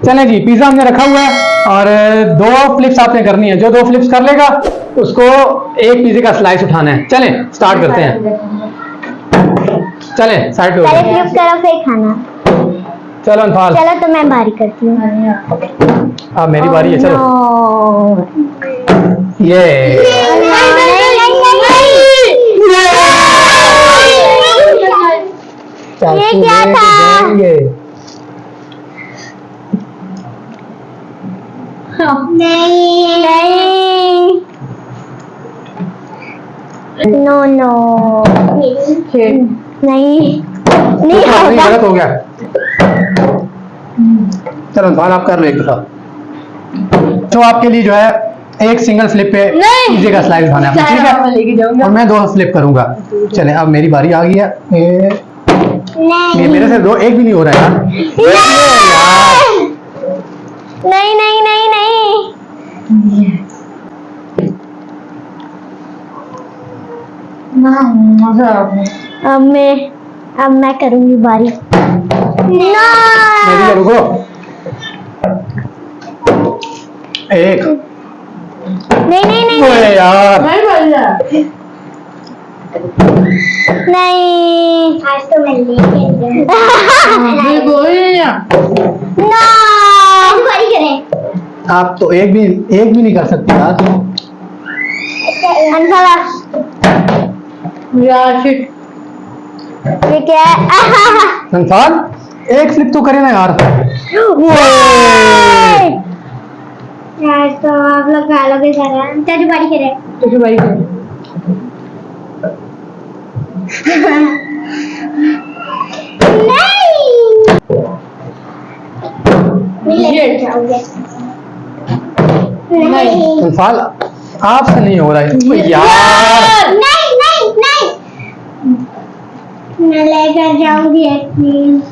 चले जी, पिज्जा हमने रखा हुआ है और 2 फ्लिप्स आपने करनी है। जो 2 फ्लिप्स कर लेगा उसको एक पिज्जे का स्लाइस उठाना है। चले स्टार्ट करते हैं। चले साइड पे हो पहले जाओ। फ्लिप करो फिर खाना। चलो अनफाल, चलो तो मैं बारी करती हूँ। अब मेरी बारी है। चलो ये ये क्या था? नहीं नो नो नहीं गलत हो गया। चलो अनफाल आप कर लो एक दफा। तो आपके लिए जो है एक सिंगल फ्लिप पे पिज्जे का स्लाइस उठाना है, ठीक है? और मैं 2 फ्लिप करूंगा। चले अब मेरी बारी आ गई है। ये मेरे से 2 एक भी नहीं हो रहा है यार। नहीं नहीं नहीं नहीं अब मैं करूंगी बारी। मेरी रुको एक नहीं नहीं नहीं ओए यार नहीं आज तो मैं लेके बारी करें। आप तो एक भी नहीं कर सकते यार। ये क्या है? संसार एक फ्लिप तो करे ना यार। यार तो आप लोग खा लोगे सारा। तेरी बारी करे। तेरी बारी करे। नहीं संसार आपसे नहीं हो रहा है यार। नहीं नहीं नहीं मैं लेकर जाऊंगी एक पीस।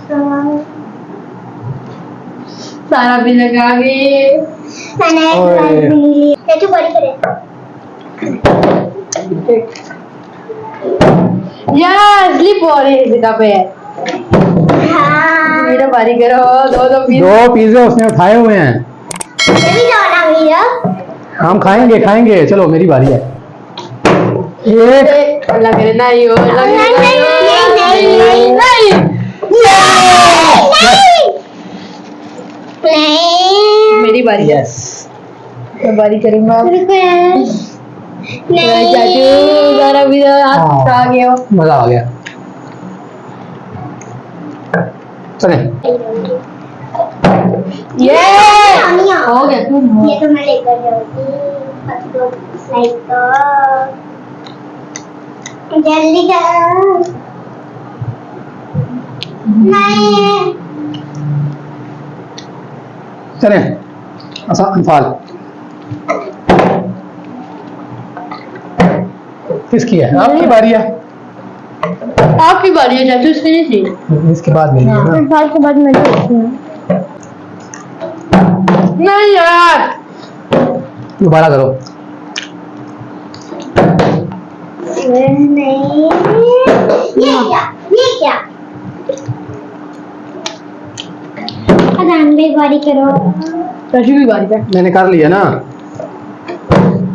सारा भी लगा गए। मैंने एक बार भी नहीं ली। तू बारी करे। यार स्लिप हो रही है जगह पे। हाँ मेरा बारी करो। 2 पिज्जे उसने उठाए हुए हैं। ये भी जाओ ना मीरा। हम खाएंगे। चलो मेरी बारी है। एक लग रहा नहीं हो लग नहीं नहीं नहीं नहीं मेरी बारी। यस मैं बारी करूंगा। चाचू सारा भी आ गया। मजा आ गया। चले ये हो गया तुम ये तो मैं लेकर जाऊंगी। जल्दी कर। नहीं चले अनफाल किसकी है? आपकी बारी है। आपकी बारी है चाचू। इसकी नहीं थी। इसके बाद मेरी है ना। साल के बाद मैं देखती हूँ। नहीं यार दोबारा करो। नहीं ये क्या अदान भी बारी करो। चाचू की बारी है। मैंने कर लिया ना।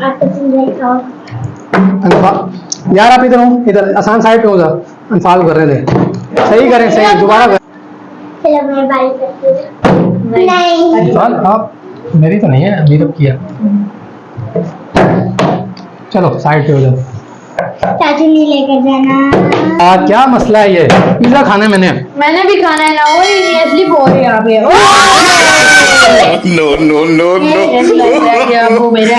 आप तो तुम खाओ। यार आप इधर हो, इधर आसान साइड पे हो जा। अनफाल कर रहे थे। सही करें, सही दोबारा कर। चलो मैं बारी करती हूँ। नहीं अनफाल आप मेरी तो नहीं है, अभी तक किया। चलो साइड पे हो जाओ। चाचू नहीं लेकर जाना। क्या मसला है? ये पिज्जा खाना है मैंने भी खाना है ना। वही स्लिप हो रही है यहाँ पे। No. वो मेरा